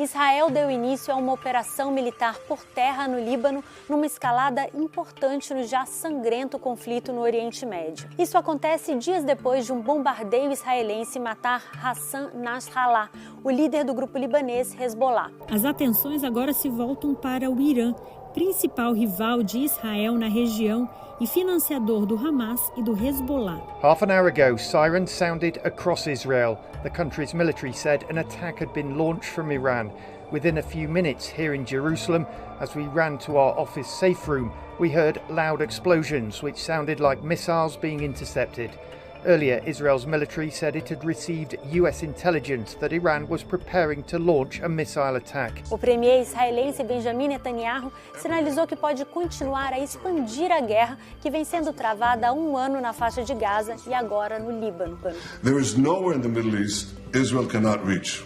Israel deu início a uma operação militar por terra no Líbano, numa escalada importante no já sangrento conflito no Oriente Médio. Isso acontece dias depois de um bombardeio israelense matar Hassan Nasrallah, o líder do grupo libanês Hezbollah. As atenções agora se voltam para o Irã, principal rival de Israel na região e financiador do Hamas e do Hezbollah. Half an hour ago, sirens sounded across Israel. The country's military said an attack had been launched from Iran. Within a few minutes here in Jerusalem, as we ran to our office safe room, we heard loud explosions which sounded like missiles being intercepted. Earlier, Israel's military said it had received US intelligence that Iran was preparing to launch a missile attack. O premier israelense Benjamin Netanyahu sinalizou que pode continuar a expandir a guerra que vem sendo travada há um ano na faixa de Gaza e agora no Líbano. There is nowhere in the Middle East Israel cannot reach.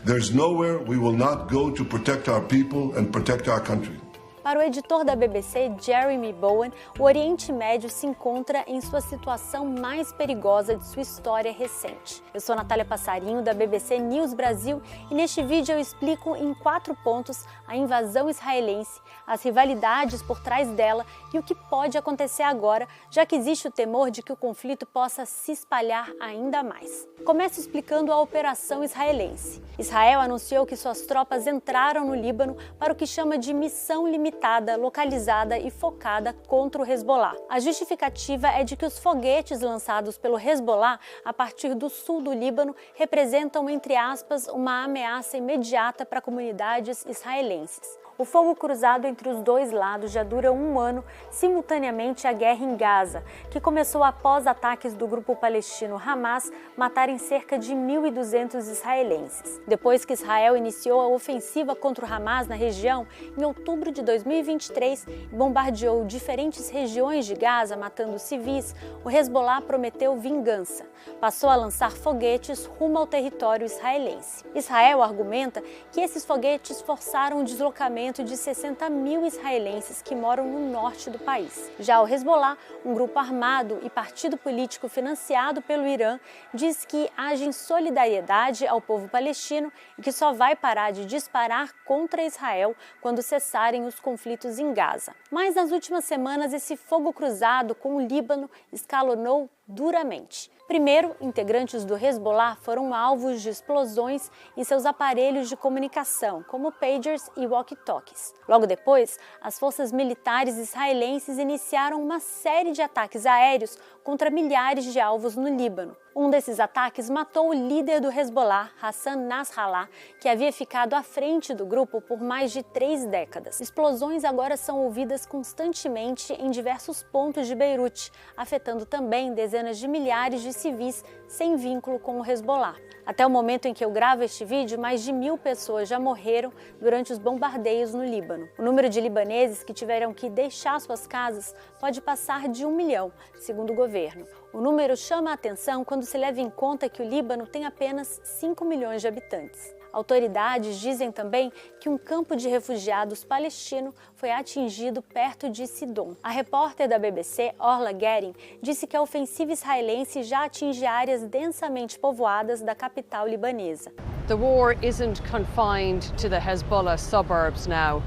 There is nowhere we will not go to protect our people and protect our country. Para o editor da BBC, Jeremy Bowen, o Oriente Médio se encontra em sua situação mais perigosa de sua história recente. Eu sou Natália Passarinho, da BBC News Brasil, e neste vídeo eu explico em 4 pontos a invasão israelense, as rivalidades por trás dela e o que pode acontecer agora, já que existe o temor de que o conflito possa se espalhar ainda mais. Começo explicando a operação israelense. Israel anunciou que suas tropas entraram no Líbano para o que chama de missão limitada, localizada e focada contra o Hezbollah. A justificativa é de que os foguetes lançados pelo Hezbollah a partir do sul do Líbano representam, entre aspas, uma ameaça imediata para comunidades israelenses. O fogo cruzado entre os dois lados já dura um ano, simultaneamente à guerra em Gaza, que começou após ataques do grupo palestino Hamas matarem cerca de 1.200 israelenses. Depois que Israel iniciou a ofensiva contra o Hamas na região, em outubro de 2023, e bombardeou diferentes regiões de Gaza, matando civis, o Hezbollah prometeu vingança. Passou a lançar foguetes rumo ao território israelense. Israel argumenta que esses foguetes forçaram o deslocamento de 60 mil israelenses que moram no norte do país. Já o Hezbollah, um grupo armado e partido político financiado pelo Irã, diz que age em solidariedade ao povo palestino e que só vai parar de disparar contra Israel quando cessarem os conflitos em Gaza. Mas nas últimas semanas, esse fogo cruzado com o Líbano escalonou duramente. Primeiro, integrantes do Hezbollah foram alvos de explosões em seus aparelhos de comunicação, como pagers e walkie-talkies. Logo depois, as forças militares israelenses iniciaram uma série de ataques aéreos contra milhares de alvos no Líbano. Um desses ataques matou o líder do Hezbollah, Hassan Nasrallah, que havia ficado à frente do grupo por mais de 3 décadas. Explosões agora são ouvidas constantemente em diversos pontos de Beirute, afetando também dezenas de milhares de civis sem vínculo com o Hezbollah. Até o momento em que eu gravo este vídeo, mais de 1.000 pessoas já morreram durante os bombardeios no Líbano. O número de libaneses que tiveram que deixar suas casas pode passar de 1 milhão, segundo o governo. O número chama a atenção quando se leva em conta que o Líbano tem apenas 5 milhões de habitantes. Autoridades dizem também que um campo de refugiados palestino foi atingido perto de Sidon. A repórter da BBC, Orla Guerin, disse que a ofensiva israelense já atinge áreas densamente povoadas da capital libanesa. The war isn't confined to the Hezbollah suburbs now.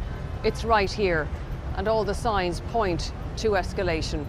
It's right here, and all the signs point to escalation.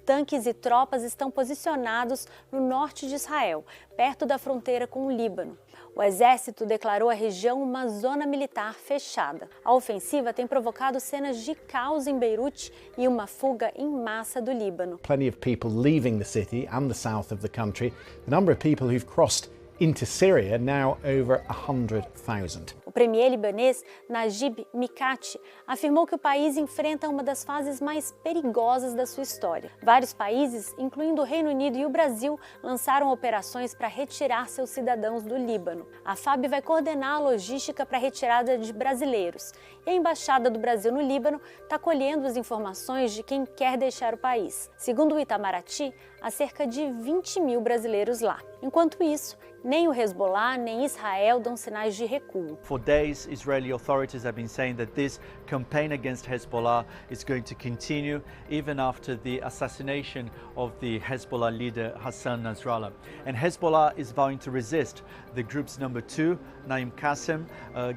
Tanques e tropas estão posicionados no norte de Israel, perto da fronteira com o Líbano. O exército declarou a região uma zona militar fechada. A ofensiva tem provocado cenas de caos em Beirute e uma fuga em massa do Líbano. Plenty of people leaving the city and the south of the country. The number of people who've crossed into Syria now over 100,000. O premier libanês Najib Mikati afirmou que o país enfrenta uma das fases mais perigosas da sua história. Vários países, incluindo o Reino Unido e o Brasil, lançaram operações para retirar seus cidadãos do Líbano. A FAB vai coordenar a logística para a retirada de brasileiros. E a Embaixada do Brasil no Líbano está colhendo as informações de quem quer deixar o país. Segundo o Itamaraty, há cerca de 20 mil brasileiros lá. Enquanto isso, nem o Hezbollah nem Israel dão sinais de recuo. For days, Israeli authorities have been saying that this campaign against Hezbollah is going to continue even after the assassination of the Hezbollah leader Hassan Nasrallah. And Hezbollah is vowing to resist. The group's number 2, Naim Qassem,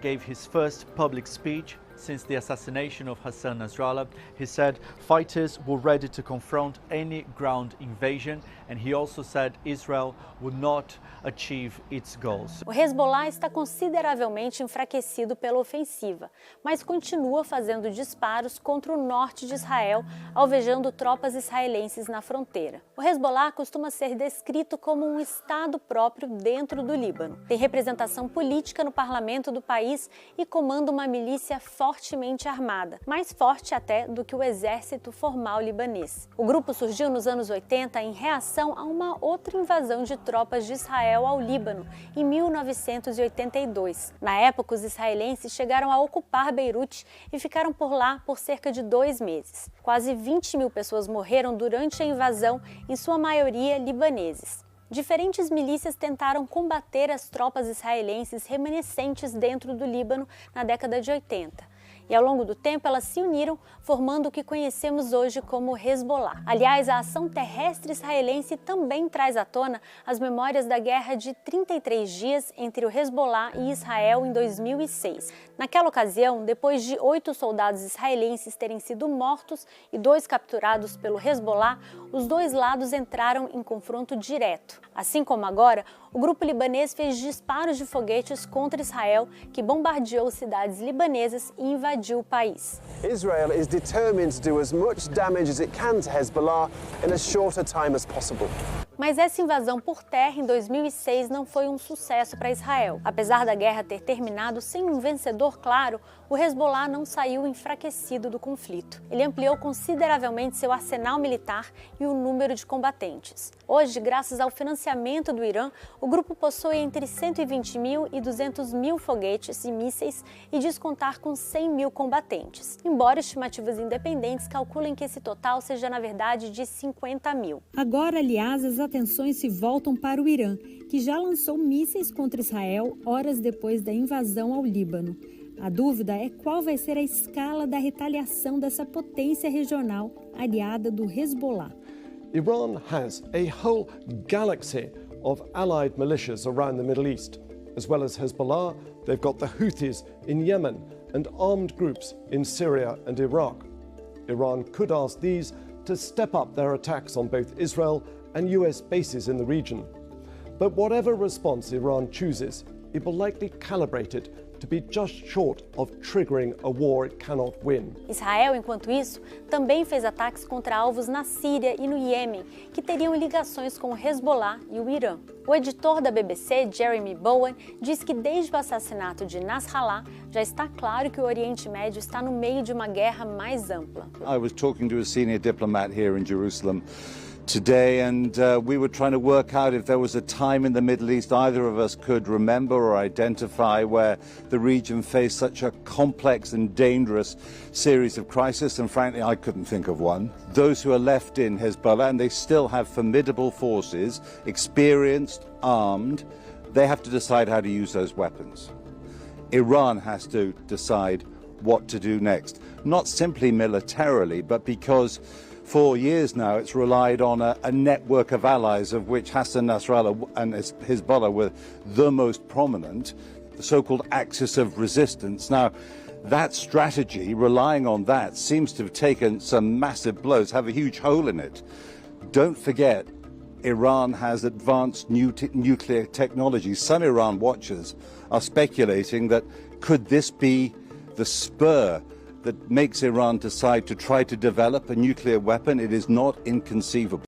gave his first public speech since the assassination of Hassan Nasrallah. He said fighters were ready to confront any ground invasion, and he also said Israel would not achieve its goals. O Hezbollah está consideravelmente enfraquecido pela ofensiva, mas continua fazendo disparos contra o norte de Israel, alvejando tropas israelenses na fronteira. O Hezbollah costuma ser descrito como um estado próprio dentro do Líbano. Tem representação política no parlamento do país e comanda uma milícia fortemente armada, mais forte até do que o exército formal libanês. O grupo surgiu nos anos 80 em reação a uma outra invasão de tropas de Israel ao Líbano, em 1982. Na época, os israelenses chegaram a ocupar Beirute e ficaram por lá por cerca de 2 meses. Quase 20 mil pessoas morreram durante a invasão, em sua maioria libaneses. Diferentes milícias tentaram combater as tropas israelenses remanescentes dentro do Líbano na década de 80. E ao longo do tempo elas se uniram, formando o que conhecemos hoje como Hezbollah. Aliás, a ação terrestre israelense também traz à tona as memórias da guerra de 33 dias entre o Hezbollah e Israel em 2006. Naquela ocasião, depois de 8 soldados israelenses terem sido mortos e 2 capturados pelo Hezbollah, os dois lados entraram em confronto direto. Assim como agora, o grupo libanês fez disparos de foguetes contra Israel, que bombardeou cidades libanesas e invadiu o país. Israel is determined to do as much damage as it can to Hezbollah in as short a time as possible. Mas essa invasão por terra em 2006 não foi um sucesso para Israel. Apesar da guerra ter terminado sem um vencedor claro, o Hezbollah não saiu enfraquecido do conflito. Ele ampliou consideravelmente seu arsenal militar e o número de combatentes. Hoje, graças ao financiamento do Irã, o grupo possui entre 120 mil e 200 mil foguetes e mísseis e diz contar com 100 mil combatentes, embora estimativas independentes calculem que esse total seja, na verdade, de 50 mil. Agora, aliás, as atenções se voltam para o Irã, que já lançou mísseis contra Israel horas depois da invasão ao Líbano. A dúvida é qual vai ser a escala da retaliação dessa potência regional aliada do Hezbollah. Iran has a whole galaxy of allied militias around the Middle East. As well as Hezbollah, they've got the Houthis in Yemen and armed groups in Syria and Iraq. Iran could ask these to step up their attacks on both Israel and US bases in the region. But whatever response Iran chooses, it will likely calibrate it to be just short of triggering a war it cannot win. Israel, enquanto isso, também fez ataques contra alvos na Síria e no Iêmen, que teriam ligações com o Hezbollah e o Irã. O editor da BBC, Jeremy Bowen, diz que desde o assassinato de Nasrallah, já está claro que o Oriente Médio está no meio de uma guerra mais ampla. I was talking to a senior diplomat here in Jerusalem today, and we were trying to work out if there was a time in the Middle East either of us could remember or identify where the region faced such a complex and dangerous series of crises, and frankly I couldn't think of one. Those who are left in Hezbollah, and they still have formidable forces, experienced, armed, they have to decide how to use those weapons. Iran has to decide what to do next, not simply militarily, but because for years now it's relied on a network of allies, of which Hassan Nasrallah and Hezbollah were the most prominent, the so-called axis of resistance. Now, that strategy, relying on that, seems to have taken some massive blows, have a huge hole in it. Don't forget, Iran has advanced nuclear technology. Some Iran watchers are speculating that could this be the spur that makes Iran decide to try to develop a nuclear weapon? It is not inconceivable.